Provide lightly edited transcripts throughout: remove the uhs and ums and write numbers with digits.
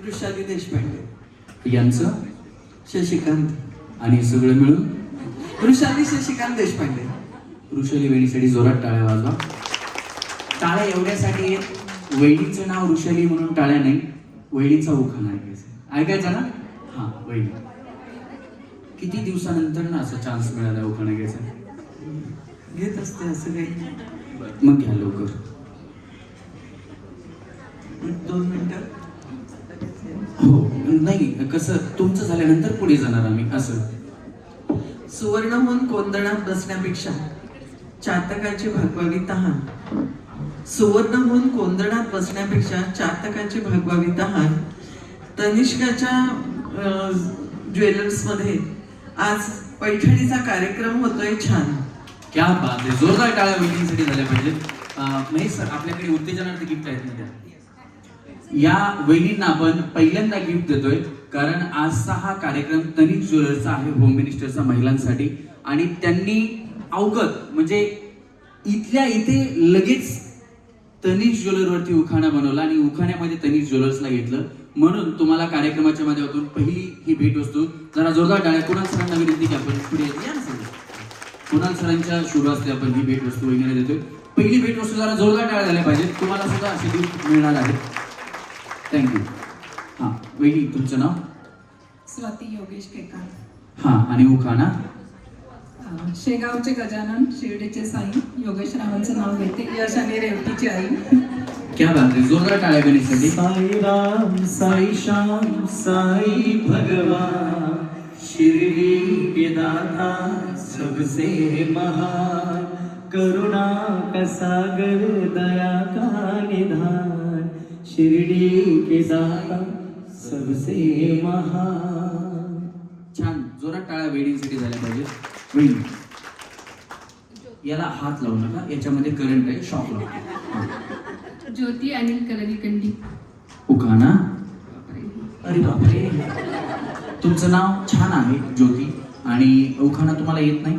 वृषाली देशपांडे, यांचं शशिकांत, आणि सगळं मिळून वृषाली शशिकांत देशपांडे. वृषाली वहिनीसाठी जोरात टाळ्या वाजवा. टाळ्या एवढ्यासाठी आहेत, वहिनीचं नाव वृषाली म्हणून टाळ्या नाही, वहिनीचा उखाणा ऐकायचा. ऐकायचा ना? हा, वहिनी. किती दिवसानंतर ना असा चान्स मिळाला उखाणा घ्यायचा? घेत असते असं काही. मग घ्या लवकर. 2 मिनिटं. हो, नाही कसं तुमचं झाल्यानंतर पुढे जाणार आम्ही असं. सुवर्ण होऊन कोंदणात बसण्यापेक्षा चातकाची भागवावी तहान. सुवर्ण होऊन कोंदणात बसण्यापेक्षा चातकाची भागवावी तहान. तनिष्काच्या ज्वेलर्स मध्ये आज पैठणीचा कार्यक्रम होतोय छान. क्या बात आहे, जोरदार टाळ्या वहिनींसाठी झाल्या पाहिजेत. महेश सर, आपल्याकडे उत्तेजनार्थ गिफ्ट आहेत ना त्या. या वहिनींना आपण पहिल्यांदा गिफ्ट देतोय कारण आजचा हा कार्यक्रम तनिष्क ज्वेलर्सचा आहे, होम मिनिस्टरचा महिलांसाठी. आणि त्यांनी अवगत म्हणजे इथल्या इथे लगेच तनिष्क ज्वेलरवरती उखाणा बनवला आणि उखाण्यामध्ये तनिष्क ज्वेलर्सला घेतलं. म्हणून तुम्हाला कार्यक्रमाच्या माध्यमातून पहिली ही भेटवस्तू, जरा जोरदार टाळ्या. कुणाल सरांना विनंती की आपण पुढे या ना सर. कुणाल सरांच्या शुभ असते आपण ही भेटवस्तू वहिनीला देतोय. पहिली भेटवस्तू जरा जोरदार टाळ्या झाल्या पाहिजेत. तुम्हाला सुद्धा असे गिफ्ट मिळणार आहे. थँक्यू. हां वहिनी, तुमचं नाव? स्वाती योगेश केकार. हां, आणि उखाणा? शेगावचे गजानन, शिर्डीचे साई, योगेश रावांचं नाव घेते. यश आणि रेवतीची आई. क्या बात आहे, जोरदार टाळ्या गणेशसाठी. साई राम साई श्याम साई भगवान, शिरडी के दाता सबसे महान, करुणा का सागर दया का निधान, शिरडी के दाता सबसे महान. छान, जोरात टाळ्या वहिनींसाठी झाल्या पाहिजे. वहिनी, याला हात लावू नका, याच्यामध्ये करंट आहे, शॉक लागतो. ज्योती अनिल कलरीकंडी. उखाणा? अरे बापरे, तुमचं नाव छान आहे ज्योती, आणि उखाणा तुम्हाला येत नाही?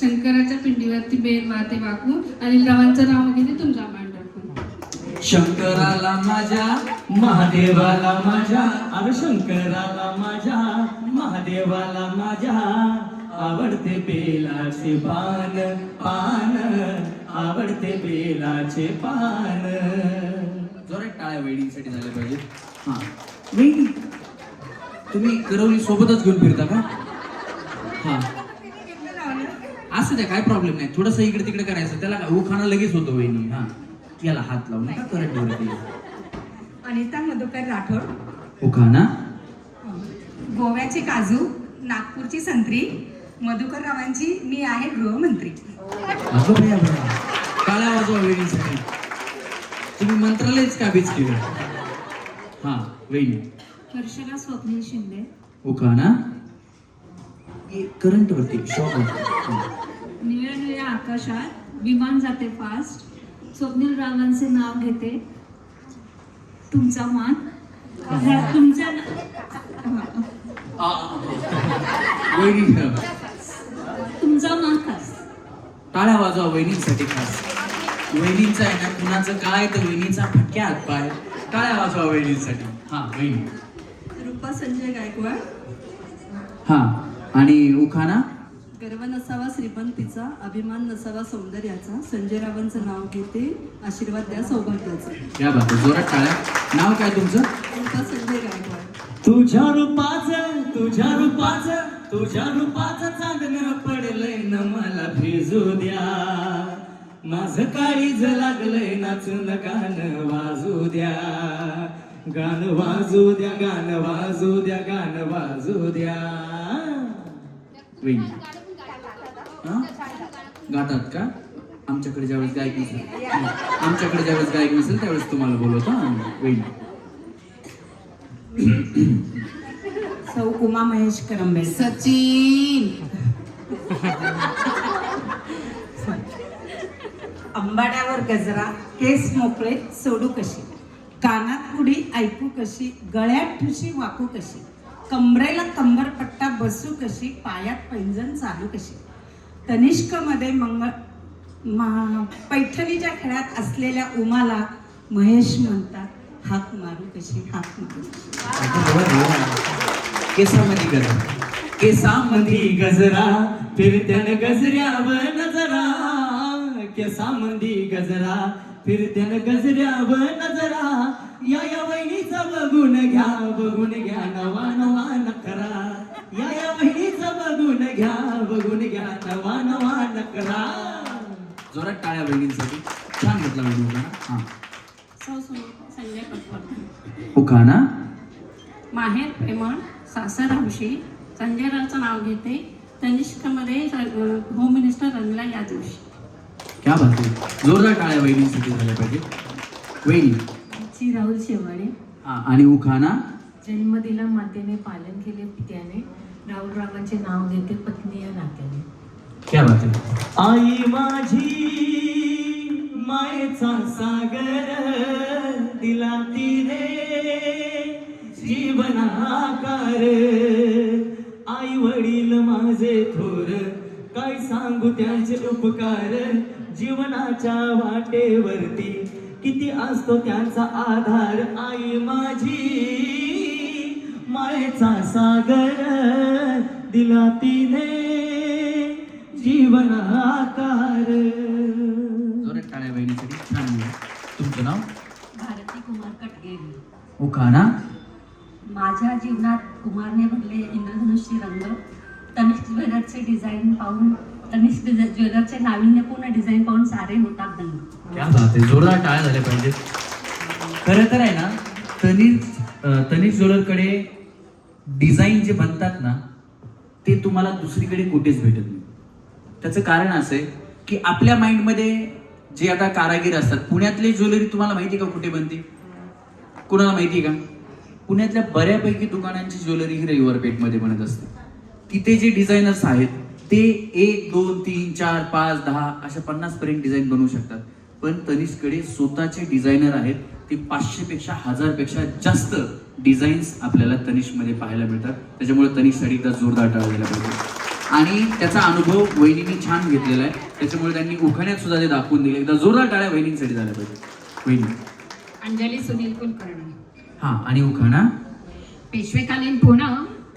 शंकराच्या पिंडीवरती बेल वाहते वाकून, अनिल रावांचं नाव घेते तुमचा मान राखून. शंकराला माझ्या, महादेवाला माझ्या, अरे शंकराला माझ्या, महादेवाला माझ्या, आवडते बेलाचे पान पान, आवडते बेलाचे पान. जोरात टाळ्या वहिनींसाठी झाल्या पाहिजे. हां वहिनी, तुम्ही करवली सोबतच घेऊन फिरता का? हां, असं द्या, काय प्रॉब्लेम नाही. थोडंसं इकडे तिकडे करायचं, त्याला उखाणा लगेच होतो वहिनी. हां, याला हात लावू नका, करंट वरती. अनिता मधुकर राठोड. उखाणा? गोव्याचे काजू, नागपूरची संत्री, मधुकर रावांची मी आहे गृहमंत्री. अगं भया भया, टाळ्या वाजवा वहिनीसाठी. तुम्ही मंत्रालयच काबीज केलं. हां वहिनी. वर्षाला स्वप्नील शिंदे. उखाणा? करंट वरती, शॉक होतो. निळ्या निळ्या आकाशात विमान जाते फास्ट, स्वप्नील रावांचे नाव घेते तुमचा मान. तुमचा वहिनी, तुमचा मान खास. टाळ्या वाजवा वहिनींसाठी खास. वहिनींचा आहे ना, कुणाचं काय तर वहिनीचा फटक्या हात पाय. टाळ्या वाजवा वहिनींसाठी. हा वहिनी. रूपा संजय गायकवाड. हा, आणि उखाणा? गर्व नसावा श्रीमंतीचा, अभिमान नसावा सौंदर्याचा, संजय रावांचं नाव घेते, आशीर्वाद द्या सौभाग्याचा. या बात, जोरात टाळ्या. नाव काय तुमचं? रूपा संजय गायकवाड. तुझ्या रूपाचं तुझ्या रूपाचं तुझ्या रूपाचं चांदणं पडलंय न मला भिजू द्या, माझं काळीज लागलंय नाचून गाणं वाजू द्या, गाणं वाजू द्या, गाणं वाजू द्या, गाणं वाजू द्या. वहिनी, हा? गातात का? आमच्याकडे ज्यावेळेस गायक नसेल, आमच्याकडे ज्यावेळेस गायक नसेल त्यावेळेस तुम्हाला बोलवतो. वहिनी. सौ उमा महेश करंबे. सचिन. अंबाड्यावर गजरा, केस मोकळे सोडू कशी, कानात पुडी ऐकू कशी, गळ्यात ठुशी वाकू कशी, कमरेला कंबरपट्टा बसू कशी, पायात पैंजण चालू कशी. तनिष्कमध्ये पैठणीच्या खेळात असलेल्या उमाला महेश म्हणतात. हाक मारू कशी हाक मारू कशी. केसामध्ये गजरा, केसामंदी गजरा फिरत्यान गजऱ्यावर नजरा, केसामंदी गजरा फिरत्यान गजऱ्यावर नजरा, या वहिनीचा बघून घ्या नवा नवा नखरा, या वहिनीचा बघून घ्या नवा नवा नखरा. जोरात टाळ्या बहिणींसाठी. छान घेतला बहिणी उखाणा. हा संजय पटवर्धन. उखाणा. माहेर प्रेमळ सासर हौशी, संजय रावचं नाव घेते. तनिष्कमध्ये होम मिनिस्टर रंगला या दिवशी. क्या बात आहे. जोरदार टाळ्या बहिणींसाठी झाल्या पाहिजे. वहिनी. राहुल शेवाळे. हा आणि उखाणा. जन्म दिला मातेने, पालन केले पित्याने, राहुल रावांचे नाव घेते पत्नी या नात्याने. क्या बात आहे. आई माझी मायेचा सागर दिला तिने जीवन आकार, आई वडील माझे थोर काय सांगू त्यांचे उपकार, जीवनाच्या वाटेवरती किती असतो त्यांचा आधार. आई माझी मायेचा सागर दिला तिने जीवन आकार. जोरात टाळ्या बहिणीसाठी. छान लिहिलं. तुमचं नाव. भारती कुमार कटगेरी. उखाणा. माझ्या जीवनात कुमारने भरले इंद्रधनुष्य रंग, तनिष्क ज्वेलर्सचे डिझाईन पाहून, तनिष्क ज्वेलर्सचे नाविन्यपूर्ण डिझाईन पाहून सारे होतात दंग. क्या बात आहे. जोरदार टाळ्या झाल्या पाहिजे. खरं तर आहे ना, तनिष्क ज्वेलरकडे डिझाईन जे बनतात ना, ते तुम्हाला दुसरीकडे कुठेच भेटत नाही. त्याचं कारण असं आहे की आपल्या माइंडमध्ये जे आता कारागीर असतात, पुण्यातली ज्वेलरी तुम्हाला माहिती का कुठे बनते? कुणाला माहिती का? पुण्यातल्या बऱ्यापैकी दुकानांची ज्वेलरी ही रविवार पेठमध्ये बनत असते. तिथे जे डिझायनर्स आहेत ते 1, 2, 3, 4, 5, 10 अशा 50 पर्यंत डिझाईन बनवू शकतात. पण तनिष्ककडे स्वतःचे डिझायनर आहेत. ते 500 पेक्षा 1000 पेक्षा जास्त डिझाईन्स आपल्याला तनिष्कमध्ये पाहायला मिळतात. त्याच्यामुळे तनिष्कसाठी एकदा जोरदार टाळ्या दिल्या पाहिजे. आणि त्याचा अनुभव वहिनींनी छान घेतलेला आहे. त्याच्यामुळे त्यांनी उखाण्यात सुद्धा ते दाखवून दिले. एकदा जोरदार टाळ्या वहिनींसाठी झाल्या पाहिजे. वहिनी. अंजली सुनील कुलकर्णी. हा आणि उखाणा. पेशवेकालीन पुणे,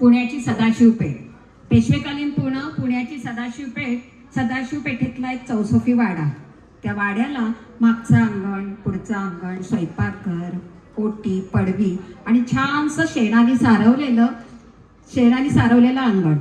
पुण्याची सदाशिव पेठ. पेशवेकालीन पुणे, पुण्याची सदाशिव पेठ. सदाशिव पेठेतला एक चौसोफी वाडा. त्या वाड्याला मागचं अंगण, पुढचं अंगण, स्वयंपाकघर, ओटी, पडवी आणि छानसं शेणाने सारवलेलं अंगण.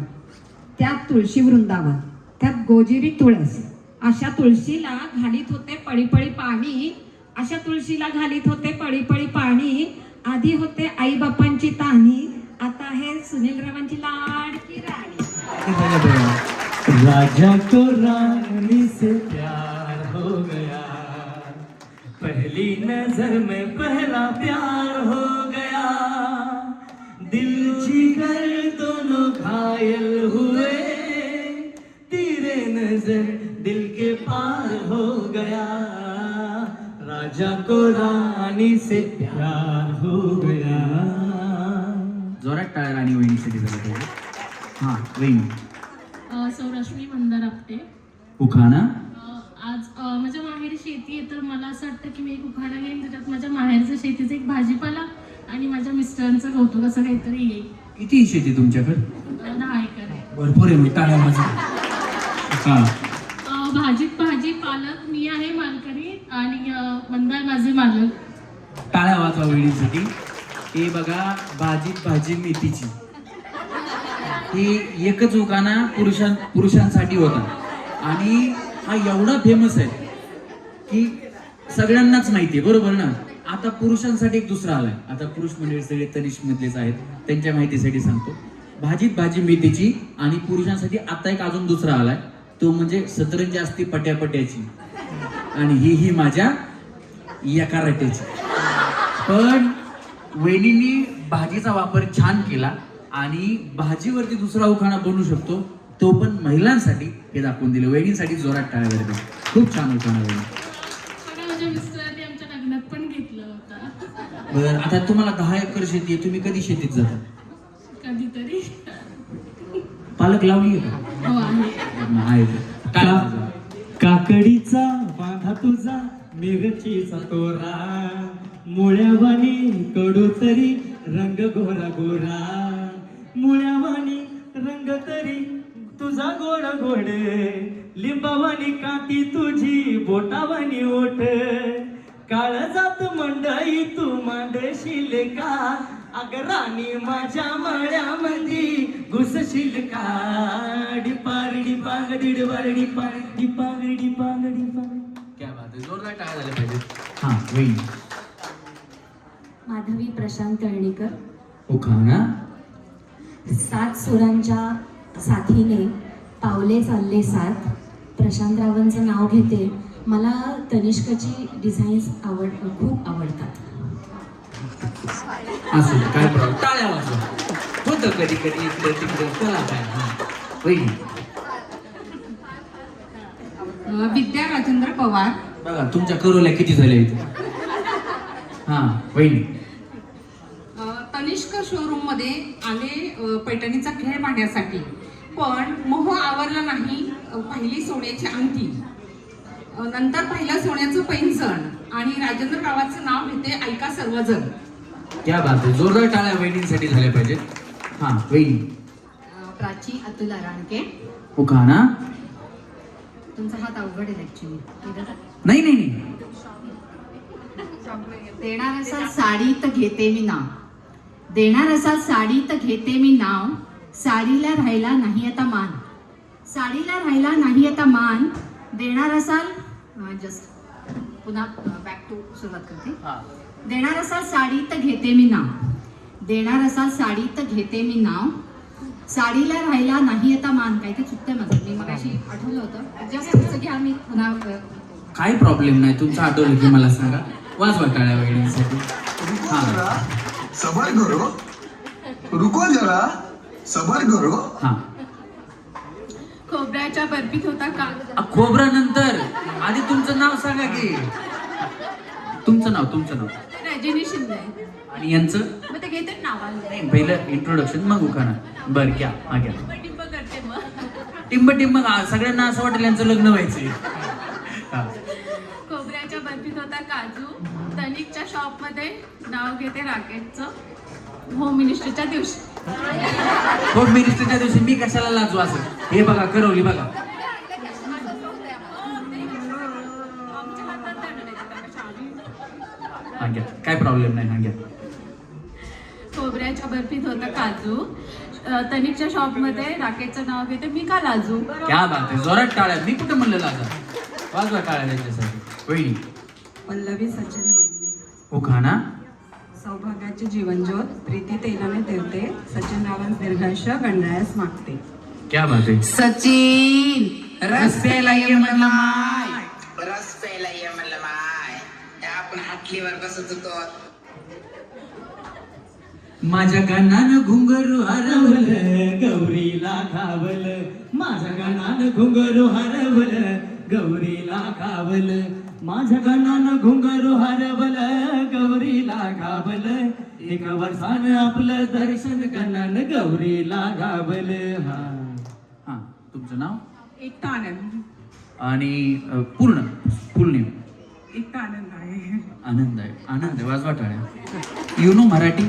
त्यात तुळशी वृंदावन, त्यात गोजिरी तुळस. अशा तुळशीला घालीत होते पळीपळी पाणी, अशा तुळशीला घालीत होते पळीपळी पाणी. आधी होते आई बापांची ताणी, आता आहे सुनील रावांची लाडकी राणी. राजा को रानी से प्यार हो गया, पहली नजर में पहला प्यार हो गया, दिल जिगर दोनों घायल हुए, तेरे नजर दिल के पार हो गया, राजा को रानी से प्यार हो गया. जोरात टाळ्या राणी वहिनीसाठी झालं पाहिजे. हा वहिनी. सौरश्मी मंदार आपटे. उखाणा. आज माझ्या माहेरी शेती आहे, तर मला असं वाटतं की मी एक उखाणा घेईन त्याच्यात माझ्या माहेरचं शेतीचं एक भाजीपाला आणि माझ्या मिस्टरांचं कौतुक असं काहीतरी येईल. किती शेती तुमच्याकडे? 10 एकर आहे. भरपूर आहे मग. टाळ्या माझा. हा. भाजीत भाजी पालक मी आहे मालकरी आणि मंदार माझे मालक. टाळ्या वाजवा वहिनीसाठी. हे बघा, भाजीत भाजी मेथीची. ही एकच उखाणा पुरुषांसाठी होता आणि हा एवढा फेमस आहे की सगळ्यांनाच माहिती आहे, बरोबर ना? आता पुरुषांसाठी एक दुसरा आलाय. आता पुरुष मंडळी सगळे तनिष्क मधलेच आहेत, त्यांच्या माहितीसाठी सांगतो. भाजीत भाजी मेथीची. आणि पुरुषांसाठी आता एक अजून दुसरा आलाय, तो म्हणजे सतरंजी असती पट्यापट्याची आणि ही माझ्या एका रट्याची. पण वहिनींनी भाजीचा वापर छान केला आणि भाजीवरती दुसरा उखाणा बनवू शकतो, तो पण महिलांसाठी हे दाखवून दिलं. वहिनींसाठी जोरात टाळ्या झाल्या. खूप छान उखाणा वहिनी. माझ्या मिस्टरांनी आमच्या लग्नात पण घेतलं होतं. बरं, आता तुम्हाला 10 एकर शेती आहे, तुम्ही कधी शेतीत जाता? कधीतरी. पालक लावली आहे का? हो आहे. आहे. काय काकडीचा बांधा तुझा, मिरचीचा तोरा, मुळ्यावानी कडू तरी रंग गोरा गोरा, मुळ्यावानी रंग तरी तुझा गोड गोड, लिंबावानी काठी तुझी बोटावानी ओठ, काळजात मंडई तू मांडशील का, अग राणी माझ्या मळ्यामध्ये घुसशील का, डिपार डिपांग डिडवार डिपार डिपांग डिपांग डिपांग. क्या बात आहे, जोरदार टाळ्या झाल्या पाहिजे. हा वहिनी. माधवी प्रशांत तळणीकर. उखाणा. 7 सुरांच्या साथीने पावले चालले साथ. प्रशांतरावांचं नाव घेते. मला तनिष्काची डिझाईन्स खूप आवडतात. असू दे, काय प्रॉब्लेम, टाळ्या वाजवा. होतं कधी कधी इकडं तिकडं, चला काय. हा वहिनी. विद्या राजेंद्र पवार. बघा तुमच्या करोल्या किती झाल्या इथे. हा वहिनी. तनिष्क शोरूम मध्ये आले पैठणीचा खेळ पाहण्यासाठी, पण मोह आवरला नाही. पहिली सोन्याची अंगठी, नंतर पहिलं सोन्याचं पैंजण आणि राजेंद्र रावाचं नाव घेते ऐका सर्वजण. क्या बात आहे, जोरदार टाळ्या वहिनींसाठी झाल्या पाहिजे. हा वहिनी. प्राची अतुल राणके. उखाणा. तुमचा हात अवघड आहे ऍक्च्युली. नाही नाही नाही. देणार असाल साडी तर घेते मी नाव. देणार असाल साडी तर घेते मी नाव. साडीला राहिला नाही आता मान. साडीला राहिला नाही आता मान. देणार असाल जस्ट पुन्हा बॅक टू सुरुवात करते. देणार असाल साडी तर घेते मी नाव. देणार असाल साडी तर घेते मी नाव. साडीला राहिला नाही आता मान. काही ते चुकतंय माझं, मी मगाशी आठवलं होतं. जस्ट तुमचं घ्या, मी पुन्हा काही प्रॉब्लेम नाही, तुमचं आठवलं की मला सांगा. वाजवा टाळ्या वहिनींसाठी. हा सबर करो, रुको जरा, सबर करो. हा. खोबऱ्याच्या बर्फीत होता का. खोबरा नंतर आधी तुमचं नाव सांगा की. तुमचं नाव. रजनी शिंदे. आणि यांचं. मग ते घेते नावाला. नाही, पहिलं इंट्रोडक्शन मग उखाणा. बरं घ्या, हा घ्या. टिंब करते मग. टिंब सगळ्यांना असं वाटेल यांचं लग्न व्हायचंय. हा. खोबऱ्याच्या बर्फीत होता काजू. तनिकच्या शॉप मध्ये नाव घेते राकेटचं. होम मिनिस्टरच्या दिवशी. होम मिनिस्टरच्या दिवशी मी कशाला लाजू असं. हे बघा करवली बघा. हा घ्या, काय प्रॉब्लेम नाही. हा घ्या. खोबऱ्याच्या बर्फीत होता काजू. तनिकच्या शॉप मध्ये राकेटचं नाव घेते मी का लाजू. क्या बात आहे, जोरात टाळ्या. मी कुठं म्हणलं लाजा. वाजवा टाळ्या त्यांच्यासाठी. वहिनी. पल्लवी सचिन मांडणे. उखाणा. सौभाग्याची जीवनज्योत प्रीती तेलाने ठेवते. सचिन रावण दीर्घायुष्य गणरायास मागते. क्या बात आहे. सचिन रस्त्याला ये म्हणलं माय. रस्त्याला ये म्हणलं माय. आपण हाटलीवर बसत होतो. माझ्या कानानं घुंगरू हरवलं, गौरीला खावलं. माझ्या कानानं घुंगरू हरवलं, गौरीला खावलं. माझ्या कानानं घुंगरू हरवलं, गौरीला घावलं. 1 वर्षानं आपलं दर्शन कानानं गौरीला घावलं. हा हा तुमचं नाव. एकता आनंद. आणि पूर्ण फुल नेम. एकता आनंद आहे. आनंद आहे. वाजवा टाळ्या. You know Marathi.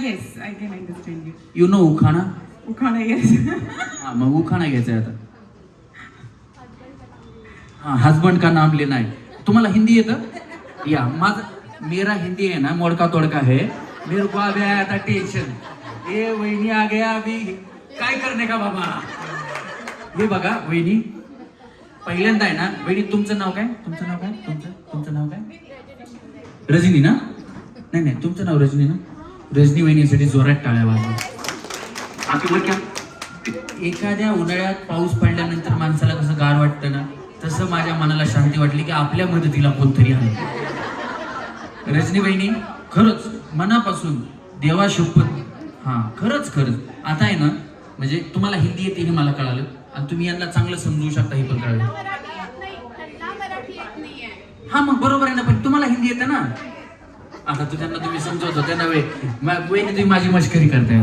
Yes, I can understand you. You know ukhana. Ukhana yes. हा मग उखाणा घ्यायचा आता. हाँ हस्बैंड का नाम लेना है. तुम्हाला हिंदी येतं. या माझं मेरा हिंदी है ना मोड़का तोड़का है. मेरे को अभी आया था टेंशन. ये वहिनी आ गया अभी काय करणे का बाबा. हे बघा वहिनी पहिल्यांदा आहे ना. वहिनी तुमचं नाव काय. तुमचं नाव काय. रजनी ना. नाही तुमचं नाव रजनी ना. रजनी वहिनीसाठी जोरात टाळ्या वाजवा. आता बरं का एखाद्या उन्हाळ्यात पाऊस पडल्यानंतर माणसाला कसं गार वाटतं ना, तसं माझ्या मनाला शांती वाटली की आपल्या मदतीला कोणतरी आहे. रजनी वहिनी खरंच मनापासून देवा शपथ. हा खरंच आता आहे ना, म्हणजे तुम्हाला हिंदी येते हे मला कळालं आणि तुम्ही यांना चांगलं समजू शकता हे पण कळलं. हा मग बरोबर आहे ना, पण तुम्हाला हिंदी येते ना. आता तू त्यांना तुम्ही समजवत होते ना वहिनी तुम्ही माझी मस्करी करताय.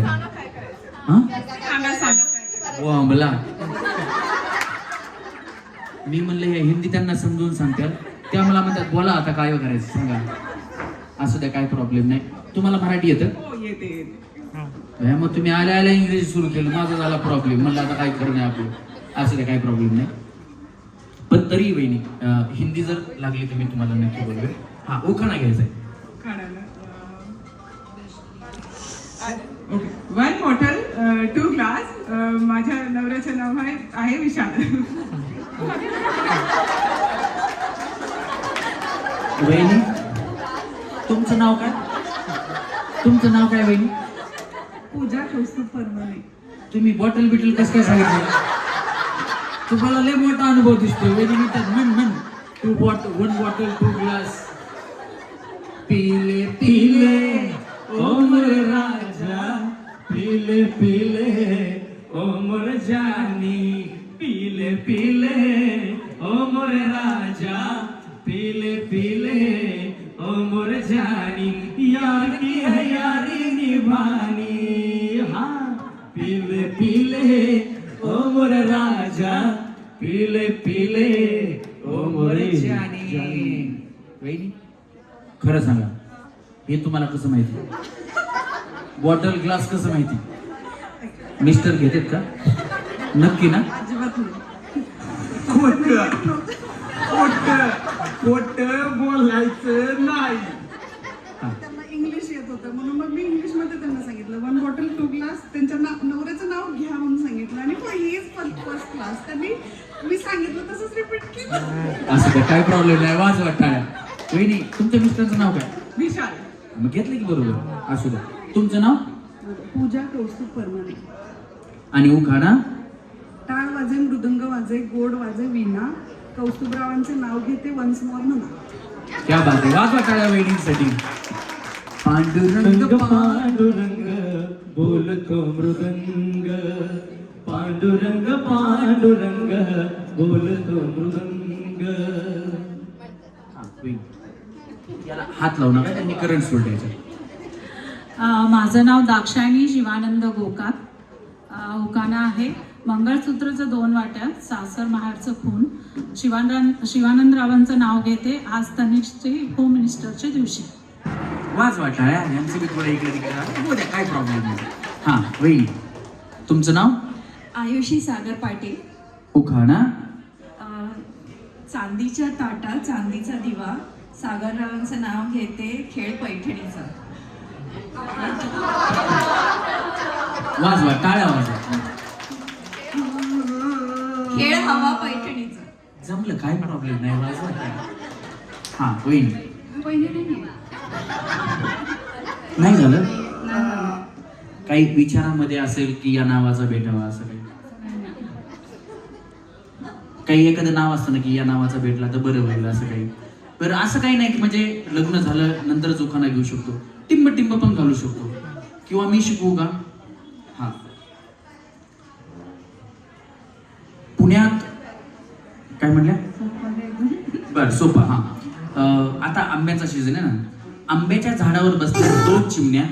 मला मी म्हणलं हे हिंदी त्यांना समजून सांगतात. त्या मला म्हणतात बोला आता काय करायचं सांगा. असं द्या, काय प्रॉब्लेम नाही. तुम्हाला मराठी येतं? हो येते येते. मग तुम्ही आल्या आल्या इंग्रजी सुरू केलं, माझा झाला प्रॉब्लेम. म्हणलं आता काय खरं नाही आपलं. असं द्या, काय प्रॉब्लेम नाही. पण तरी वहिनी हिंदी जर लागली तर मी तुम्हाला नक्की बोलवेल. हा, उखाणा घ्यायचा आहे. ओके. 1 bottle 2 glass. माझ्या नवऱ्याचं नाव आहे विशाल. वहिनी तुमचं नाव काय? तुमचं नाव काय वहिनी? पूजा कौस्तुभ परमाने. तुम्ही बॉटल बिटल कसं काय सांगितलं? तुम्हाला लय मोठा अनुभव दिसतोय. वहिनी म्हणतात म्हण 1 बॉटल 2 ग्लास. पीले पीले ओ मोरे राजा, पीले पीले ओ मोरे जानी, पीले पीले ओ मोरे राजा, पीले पीले ओ मोरे जानी, यार की है यारी निभानी. हाँ, पीले पीले ओ मोरे राजा, पीले पीले ओ मोरे जानी. वहिनी खरं सांगा, हे तुम्हाला कसं माहिती? बॉटल ग्लास कसं माहिती? मिस्टर घेतात का? नक्की ना? अजिबात नाही. खोटं बोलायचं नाही. त्यांना इंग्लिश येत होतं म्हणून मग मी इंग्लिशमध्ये त्यांना सांगितलं 1 बॉटल 2 ग्लास. त्यांच्या नवऱ्याचं नाव घ्या म्हणून सांगितलं आणि ही इज फर्स्ट क्लास. त्यांनी मी सांगितलं तसंच रिपीट केलं. असं काय प्रॉब्लेम नाही. वाज वाटाळ्या. वहिनी तुमच्या मिस्टरचं नाव काय? विशाल. मग घेतलं की बरोबर. असू द्या. तुमचं नाव? पूजा कौस्तुभ परमाने. आणि उखाणा? टाळ वाजे, मृदंग वाजे, गोड वाजे वीणा, कौस्तुभरावांचे नाव घेते वन्स मोर म्हणा. क्या बात आहे. वाज वाटाळ्या वहिनींसाठी. पांडुरंग पांडुरंग बोलतो मृदंग, पांडुरंग पांडुरंग बोलतो मृदंग. याला हात लावू नका, त्यांनी करंट सोडायचं. माझं नाव दाक्षायणी शिवानंद गोकाक. उखाणा आहे मंगळसूत्रचं 2 वाट्या, सासर माहेरचं खून, शिवानंदरावांचं नाव घेते आज तनिष्कचे होम मिनिस्टरच्या दिवशी. वाज वाटाळ्या. यांचं बी थोडं इकडे तिकडे बोल द्या, काय प्रॉब्लेम नाही. हां वहिनी तुमचं नाव? आयुषी सागर पाटील. उखाणा? चांदीच्या ताटात चांदीचा दिवा, सागररावांचं नाव घेते खेळ पैठणीचा. वाजवा, टाळ्या वाजवा. खेळ हवा पैठणीचा. जमलं, काय प्रॉब्लेम नाही. वाजवा. हां वहिनी नाही झालं? काही विचारामध्ये असेल की या नावाचा भेटावा असं काही एखादं नाव असतं ना की या नावाचा भेटला तर बरं होईल असं काही. बरं असं काही नाही की म्हणजे लग्न झालं नंतर उखाणा घेऊ शकतो. टिंब पण घालू शकतो. किंवा मी शिकवू का? हा, पुण्यात काय म्हणल्या? बर सोपा. हा, आता आंब्याचा सीझन आहे ना. आंब्याच्या झाडावर बसल्या 2 चिमण्या.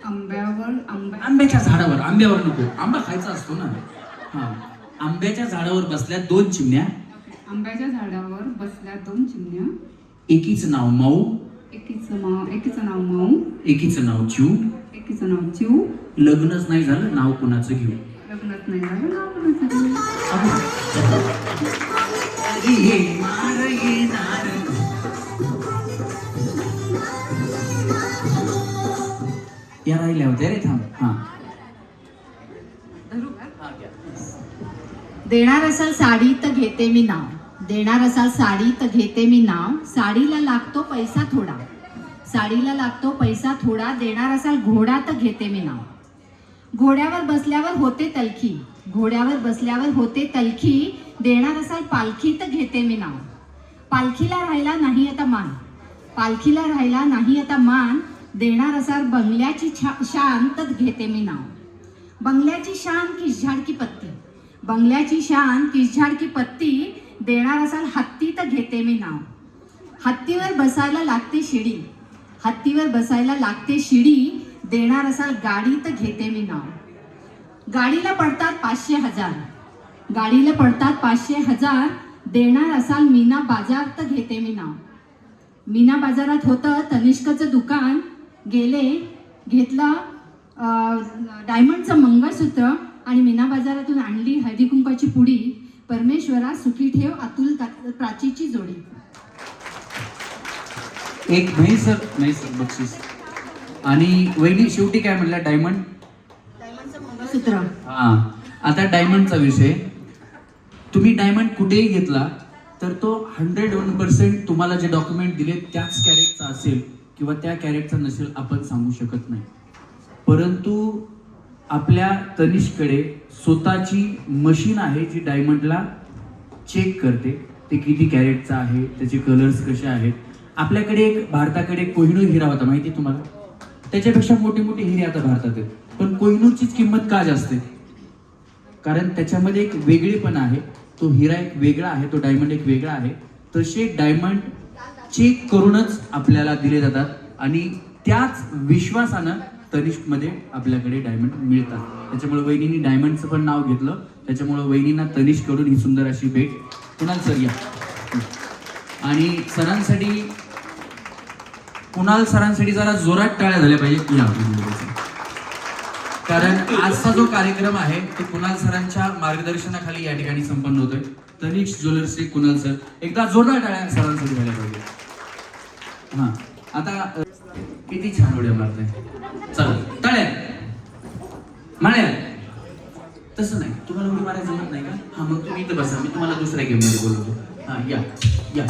आंब्याच्या झाडावर, आंब्यावर नको, आंबा खायचा असतो ना. हा, आंब्याच्या झाडावर बसल्या 2 चिमण्या. आंब्याच्या झाडावर बसल्या 2 चिमण्या. एकीचं नाव मऊ, एकीचं नाव माऊ, एकीचं नाव चिऊ. एकीचं नाव चिऊ. लग्नच नाही झालं, नाव कुणाचं घेऊ? लग्नात नाही झालं, नाव कोणाचं घेऊ? या राहिल्या होत्या रे. थांब. हा, देणार असाल साडी तर घेते मी नाव, देणार असाल साडी तर घेते मी नाव, साडीला लागतो पैसा थोडा, साडीला लागतो पैसा थोडा, देणार असाल घोडा तर घेते मी नाव, घोड्यावर बसल्यावर होते तलखी, घोड्यावर बसल्यावर होते तलखी, देणार असाल पालखी तर घेते मी नाव, पालखीला राहिला नाही आता मान, पालखीला राहिला नाही आता मान, देणार असाल बंगल्याची शान तर घेते मी नाव, बंगल्याची शान किसझाड की पत्ती, बंगल्याची शान किसझाड की पत्ती, देणार असाल हत्ती तर घेते मी नाव, हत्तीवर बसायला लागते शिडी, हत्तीवर बसायला लागते शिडी, देणार असाल गाडी तर घेते मी नाव, गाडीला पडतात 500,000, गाडीला पडतात 500,000, देणार असाल मीना बाजार तर घेते मी नाव, मीना बाजारात होतं तनिष्काचं दुकान, गेले घेतलं डायमंडचं मंगळसूत्र आणि मीना बाजारातून आणली हळदी कुंकाची पुडी. परमेश्वरा सुखी ठेव अतुल प्राचीची जोडी. एक नाही सर बक्षीस. आणि वहिनी शेवटी काय म्हणलं? डायमंड मंगळसूत्र. हा, आता डायमंडचा विषय. तुम्ही डायमंड कुठेही घेतला तर तो 101% तुम्हाला जे डॉक्युमेंट दिले त्याच कॅरेटचा असेल किंवा त्या कॅरेटचा नसेल आपण सांगू शकत नाही. परंतु आपल्या तनिष्ककडे स्वतःची मशीन आहे जी डायमंडला चेक करते ते किती कॅरेटचं आहे, त्याचे कलर्स कसे आहेत. आपल्याकडे एक भारताकडे कोहिनूर हिरा होता, माहिती आहे तुम्हाला? त्याच्यापेक्षा मोठे मोठे हिरे आता भारतात आहेत. पण कोहिनूरचीच किंमत का जास्त आहे? कारण त्याच्यामध्ये एक वेगळेपण आहे. तो हिरा एक वेगळा आहे, तो डायमंड एक वेगळा आहे. तसे डायमंड चेक करूनच आपल्याला दिले जातात आणि त्याच विश्वासानं तनिष्कमध्ये आपल्याकडे डायमंड मिळतात. त्याच्यामुळे वहिनींनी डायमंडचं पण नाव घेतलं. त्याच्यामुळे वहिनींना तनिष्ककडून ही सुंदर अशी भेट. कुणाल सर या. आणि सरांसाठी, कुणाल सरांसाठी जरा जोरात टाळ्या झाल्या पाहिजे या. कारण आजचा जो कार्यक्रम आहे तो कुणाल सरांच्या मार्गदर्शनाखाली या ठिकाणी संपन्न होतोय. तनिष्क ज्वेलर्सचे कुणाल सर, एकदा जोरदार टाळ्या सरांसाठी झाल्या पाहिजे. हा, आता किती छान उड्या मारताय. चला टाळ्या. माळ्या तसं नाही, तुम्हाला उडी मारायला जमत नाही का? हा, मग तुम्ही इथं बसा, मी तुम्हाला दुसऱ्या गेम मध्ये बोलवतो. हा या या.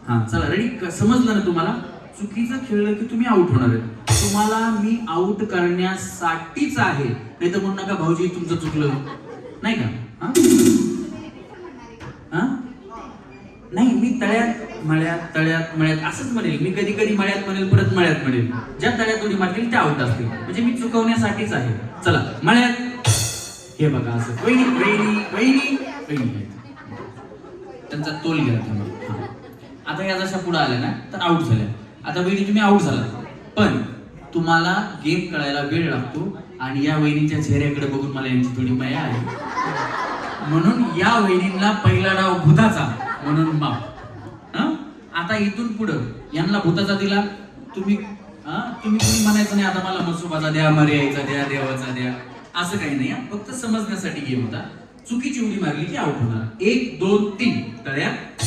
हा चला रेडी. समजलं ना तुम्हाला? चुकीचं खेळलं की तुम्ही आउट होणार आहे. तुम्हाला मी आउट करण्यासाठीच आहे, नाही तर म्हणू नका भाऊजी तुमचं चुकलं नाही का? हा नाही, मी तळ्यात मळ्यात तळ्यात मळ्यात असंच म्हणेल. मी कधी कधी मळ्यात म्हणेल, परत मळ्यात म्हणेल. ज्या तळ्यात उडी मारतील त्या आउट असतील. म्हणजे मी चुकवण्यासाठीच आहे. चला मळ्यात. हे बघा असं वहिनी वहिनी वहिनी वहिनी. त्यांचा तोल घ्या तुम्ही. आता या जशा पुढे आल्या ना तर आउट झाल्या. आता वहिनी तुम्ही आउट झाला, पण तुम्हाला गेम कळायला वेळ लागतो. आणि या वहिनीच्या चेहऱ्याकडे बघून मला यांची थोडी माया आहे, म्हणून या वहिनींना पहिला डाव भूताचा म्हणून माफ. आता इथून पुढं यांना भूताचा दिला, तुम्ही कोणी म्हणायचं नाही आता मला मसुबाचा द्या, मर्यायचा द्या, देवाचा द्या, असं काही नाही. फक्त समजण्यासाठी गेम होता. चुकीची उडी मारली की आउट होणार. 1 2 3 तळ्यात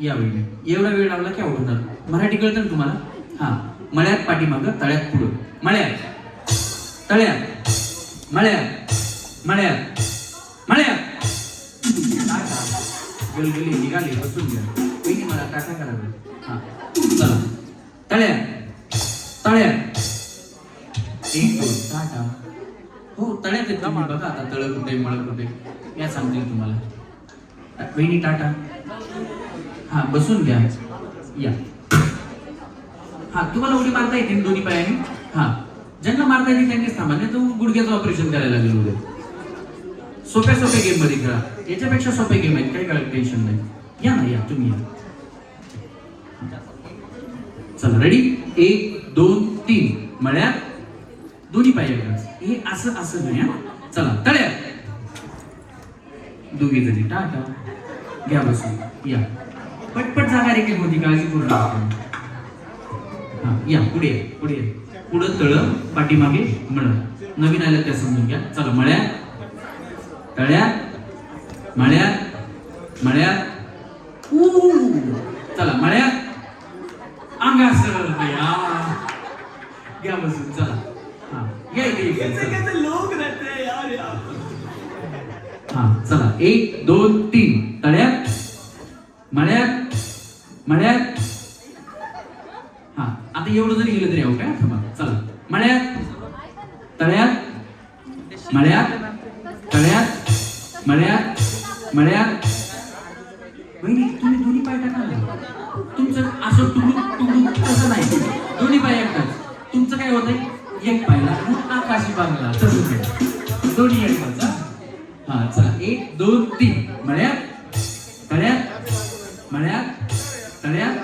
या वहिनी. एवढा वेळ लावला की आउट होणार. मराठी कळतं ना तुम्हाला? हा, मळ्यात पाठीमागं तळ्यात पुढं. मळ्यात तळ्यात मळ्यात मळ्यात मळ्यात. गलगली निघाली, बसून घ्या. वहिनी मला टाटा करावं. हा चला तळ्यात तळ्यात. 1 2 टाटा. हो तळ्यात येत तुम्ही बघा. आता तळ कुठे मळ कुठे या सांगतील तुम्हाला. वहिनी टाटा. हा बसून घ्या या. हा तुम्हाला उडी मारता येते दोन्ही पायाने. हा ज्यांना मारता येते त्यांनीच थांबा, नाही तर गुडघ्याचं ऑपरेशन करायला लागेल उद्या. सोप्या सोप्या गेम मध्ये खेळा. याच्यापेक्षा सोप्या गेम आहेत, काही काय टेन्शन नाही. या ना या तुम्ही या. चला रेडी. 1 2 3 मळ्यात दोन्ही पाय हे असं असं घेऊया. चला तळ्यात. दोघी जणी टाटा. घ्या बसून या. पटपट जागा रे होती, काळजी करू नका. हा या पुढे पुढे. पुढं तळ, पाठीमागे मळ. नवीन आल्या त्या समजून घ्या. चला मळ्यात तळ्यात मळ्यात मळ्यात. चला मळ्यात अंगासर घ्या बसून. चला हा या इथे लोक रहते यार. हा चला 1 2 3 तळ्यात मळ्यात मळ्यात. हा आता एवढं जरी गेलं तरी आउट आहे. थांबा. चला मळ्यात तळ्यात मळ्यात तळ्यात मळ्यात मळ्यात. वहिनी तुम्ही दोन्ही पाय टाका ना. तुमचं असं टुडूक टुडूक तसं नाही, दोन्ही पाय एकटाच. तुमचं काय होतंय एक पायला आकाशी बांगला तसं काय दोन्ही एकटाच. हा चला 1 2 3 मळ्यात तळ्यात मळ्यात तळ्यात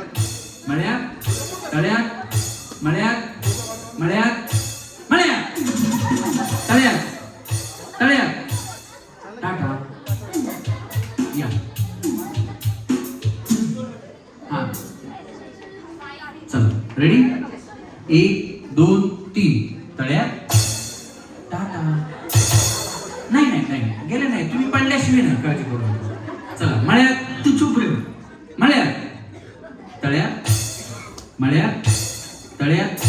मळ्यात तळ्यात मळ्यात मळ्यात मळ्यात तळ्यात तळ्यात. टाटा या. रेडी? 1 2 3 तळ्यात टाटा. नाही नाही नाही गेले नाही, तुम्ही पडल्याशिवाय नाही, काळजी करू नका. चला मळ्यात. तू चुप रे. मळ्यात तळ्यात मळ्यात तळ्यात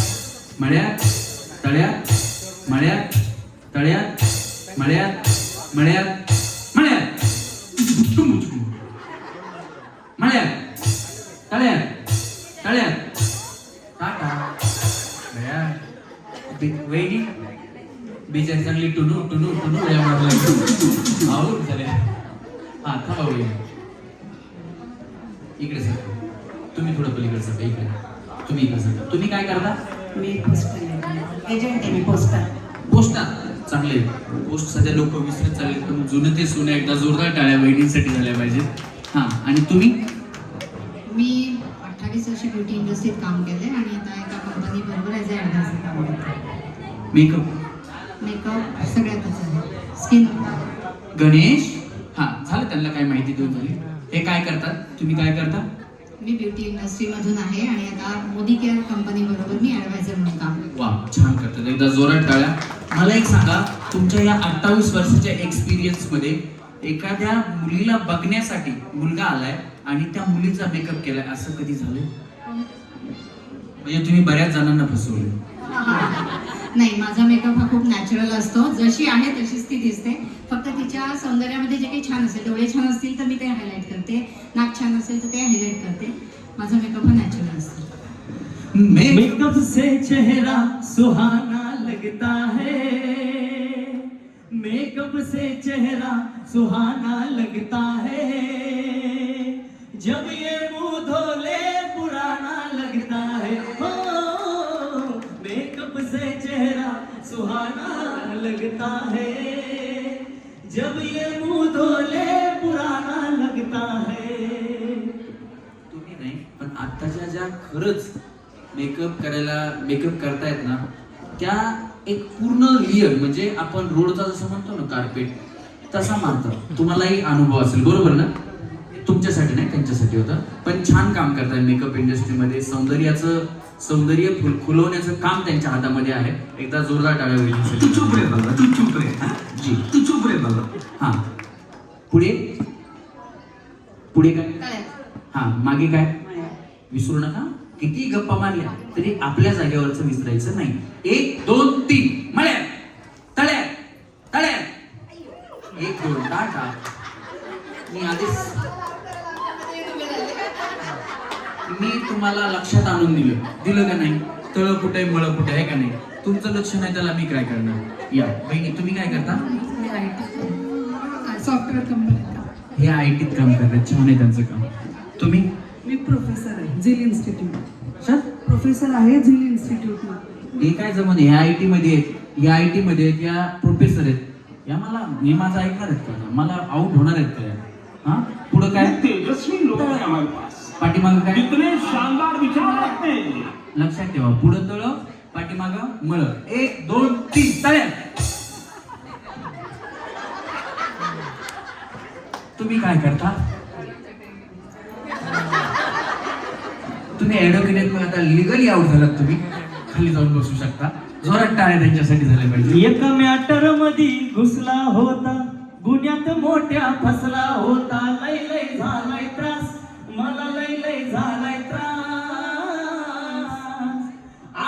मळ्यात तळ्यात मळ्यात तळ्यात मळ्यात मळ्यात मळ्यात मळ्यात तळ्यात तळ्यात टाटा. वहिनी बिचारी चांगली टुनू टुनू टुनू आऊट झाल्या. हा थांबा वहिनी, इकडे सर. तुम्ही थोडं पलीकडे सर. इकडे तुम्ही इकडे सर. तुम्ही काय करता? मी पोस्टर एजंट आहे. मी पोस्टा चांगले. पोस्ट सध्या लोक विसरत चालले, पण जुनं ते सोनं. एकदा जोरदार टाळ्या वहिनींसाठी झाल्या पाहिजे. हा, आणि तुम्ही? मी 28 वर्ष ब्युटी इंडस्ट्रीत काम केले आणि आता एका कंपनी बरोबर ॲज अ ॲडव्हायझर काम करते. मेकअप सगळ्यातच आहे. स्किन. गणेश. हा झालं, त्यांना काय माहिती देऊन झाली. हे काय करतात? तुम्ही काय करता? मी ब्युटी इंडस्ट्रीमधून आहे आणि आता मोदी केअर कंपनी बरोबर मी ॲडव्हायझर म्हणून काम करते. वा, छान करतात. एकदा जोरात टाळ्या. मला एक सांगा, तुमच्या या 28 वर्षाच्या एक्सपिरियन्स मध्ये एखाद्या मुलीला बघण्यासाठी मुलगा आलाय आणि त्या मुलीचा मेकअप केलाय, असं कधी झालंय? म्हणजे तुम्ही बऱ्याच जणांना फसवले. नाही, माझा मेकअप हा खूप नॅचरल असतो. जशी आहे तशीच ती दिसते. फक्त तिच्या सौंदर्यामध्ये जे काही छान असेल, डोळे छान असतील तर मी ते हायलाइट करते, नाक छान असेल तर ते हायलाइट करते. माझा मेकअप हा नॅचरल असतो. मेकअप से चेहरा सुहाना लगता है, मेकअप से चेहरा सुहाना लगता है, जब ये मुंह धोले पुराना लगता है. हो, मेकअप से चेहरा सुहाना लगता है, जब ये मुंह धोले पुराना लगता है. तुम्ही नाही, पण आत्ताच्या ज्या खरंच मेकअप करतायत ना, त्या एक पूर्ण रिअल, म्हणजे आपण रोडचा जसं म्हणतो ना कार्पेट, तसा मारतात. तुम्हालाही अनुभव असेल, बरोबर ना? तुमच्यासाठी नाही, त्यांच्यासाठी होतं. पण छान काम करताय मेकअप इंडस्ट्रीमध्ये. सौंदर्य खुलवण्याचं काम त्यांच्या हातामध्ये आहे. एकदा जोरदार टाळ्या होईल. तू चुप रे बाबा, तू चुप रे. जी, तू चुप रे बाबा. हा. पुढे पुढे काय? हा, मागे काय? विसरू नका. किती गप्पा मारल्या तरी आपल्या जागेवरच विसरायचं नाही. 1 2 3 मळ्यात तळ्यात तळ्यात 1 2 टाटा. मी तुम्हाला लक्षात आणून दिलं का नाही? तळ कुठे मळ कुठे आहे का नाही? तुमचं लक्ष नाही त्याला मी काय करणार? या बहिणी, तुम्ही काय करता? Software company. हे IT काम करतात. छान आहे त्यांचं काम. तुम्ही? मी प्रोफेसर आहे झिल इन्स्टिट्यूट. प्रोफेसर आहे झिल इन्स्टिट्यूटमध्ये. हे काय जमन? ह्या IT मध्ये आहेत, या प्रोफेसर आहेत. या हे माझं ऐकणार आहेत का? मला आउट होणार आहेत का? हा, पुढं काय? तेजस्वी लोक आहे हमारे पास. पाठीमागं काय? कितने शानदार विचार रखते हैं. लक्षात ठेवा, पुढं तळ, पाठीमागं मळ. 1 2 3 तळ्यात. तुम्ही काय करता? तुम्ही ऍडव्होकेट, मग आता लिगली आउट झालात. तुम्ही खाली जाऊन बसू शकता. जोरात टाळ्या त्यांच्यासाठी झाल्या पाहिजे. एक मॅटर मध्ये घुसला होता, गुन्ह्यात मोठ्या फसला होता, लय लय झालाय त्रास, मला लय लय झालाय त्रास.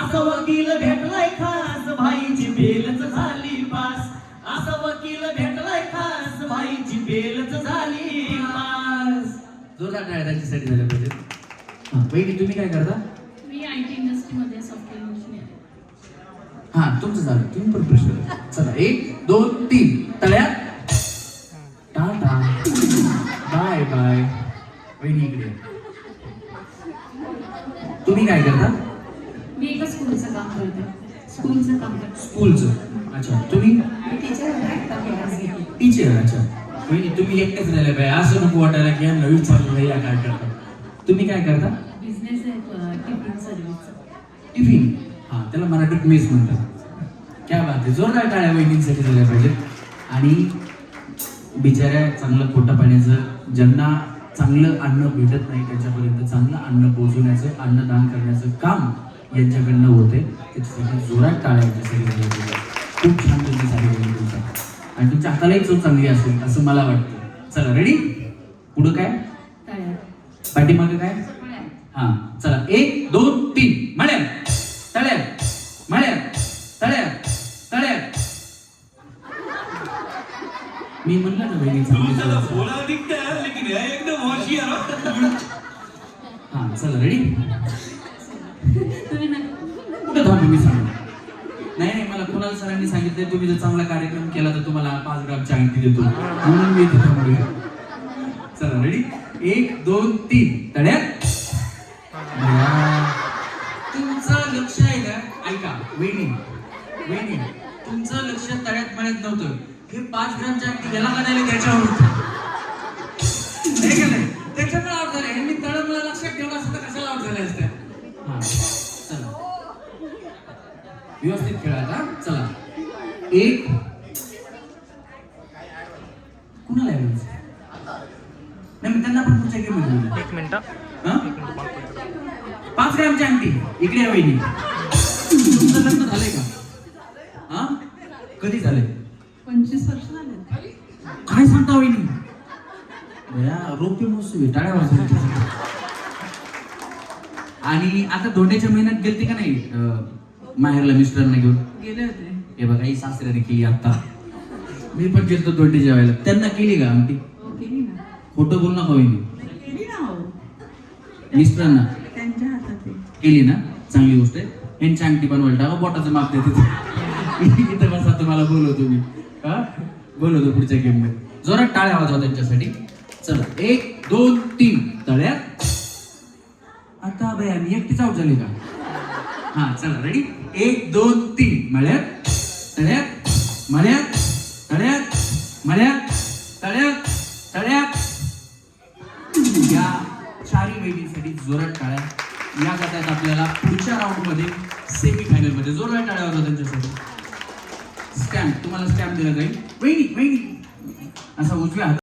असा वकील भेटलाय खास, भाईची बेलच झाली पास. असा वकील भेटलाय खास, भाईची बेलच झाली पास. जोरात टाळ्या त्यांच्यासाठी झाल्या पाहिजे. हा, पहिली तुम्ही काय करता? मी IT इंडस्ट्रीमध्ये सॉफ्टवेअर इंजिनियर आहे. हा, तुमचं झालं. तुम्ही पण प्रश्न द्या. चला 1 2 3 तळ्यात टाटा. Bye bye. वहिनी इकडे. तुम्ही काय करता? मी एका स्कूलचं काम करते. स्कूलचं. अच्छा. तुम्ही? टीचर. अच्छा. वहिनी तुम्ही एकटेच राहिल्या पाहिजे. असं नको वाटायला की यांना विचारलं या काय करता. तुम्ही काय करता? बिझनेस आहे टिफिन सर्व्हिसचा. टिफिन. हा, त्याला मराठीत मेस म्हणतात. क्या बात आहे. जोरदार टाळ्या वहिनींसाठी झाल्या पाहिजेत. आणि बिचाऱ्या चांगलं पोटा पाण्याचं, ज्यांना चांगलं अन्न भेटत नाही त्यांच्यापर्यंत चांगलं अन्न पोहोचवण्याचं, अन्नदान करण्याचं काम यांच्याकडनं होते, त्याच्यासाठी जोरात टाळ्या यांच्यासाठी झाल्या पाहिजे. खूप छान तुमची झाली पाहिजे तुमच्या, आणि तुमच्या हातालाही चव चांगली असेल असं मला वाटतं. चला रेडी, पुढं काय, पाठीमागे काय, हा चला 1 2 3 मळ्या तळ्या मळ्या तळ्या तळ्या. मी म्हणलं ना बहिणी हा चला रेडी. कुठं थांबू मी सांगू? नाही मला कुणाल सरांनी सांगितलं तुम्ही जर चांगला कार्यक्रम केला तर तुम्हाला 5 ग्रामची अंगठी देतो, म्हणून मी इथे थांबलोय. चला रेडी 1 2 3 तळ्यात. तुमचं लक्ष आहे का? ऐका वहिनी तुमचं लक्ष तळ्यात मळ्यात नव्हतं. हे 5 ग्रामच्या अंगठी याला काढायला त्याच्यावर त्याच्यामुळे आउट झाले. ह्यांनी तळ मला लक्षात ठेवलं असतं तर कशाला आउट झाले असते. हा चला व्यवस्थित खेळा का. चला 1 कुणाला आहे नाही मी त्यांना पण पुढच्या गेम मध्ये 1 मिनिट 5 ग्रामची अंगठी इकडे आहे वहिनी. तुमचं लग्न झालंय का? हा कधी झालंय? 25 वर्ष झाले. काय सांगता वहिनी? रौप्य महोत्सव टाळ्या वाजवत. आणि आता धोंड्याच्या महिन्यात गेलते का नाही माहेरला मिस्टरांना घेऊन? गेले होते. हे बघा ही सासऱ्याने केली आता. मी पण गेलतो धोंडे जेवायला. त्यांना केली का आमटी? केली ना. खोटं बोल नका वहिनी. केली ना हो. मिस्टरांना त्यांच्या हातात आहे. केली ना, चांगली गोष्ट आहे. यांची अंगठी बनवायला टाका, बोटाचं माप देते. इथं बसा तुम्हाला बोलवतो मी. हा बोलवतो पुढच्या गेम मध्ये. जोरात टाळ्या वाजवा त्यांच्यासाठी. चला 1 2 3 तळ्यात. आता बाई आम्ही एकटीच आउट झाली का? हा चला रेडी 1 2 3 मळ्यात तळ्यात मळ्यात तळ्यात मळ्यात तळ्यात तळ्यात. या चारी वहिनींसाठी जोरात टाळ्या. या गटात आपल्याला पुढच्या राऊंड मध्ये सेमी फायनल मध्ये जोरात टाळ्या वाजवा त्यांच्यासाठी. स्टॅम्प तुम्हाला स्टॅम्प दिला जाईल. वहिनी असा उजव्या हात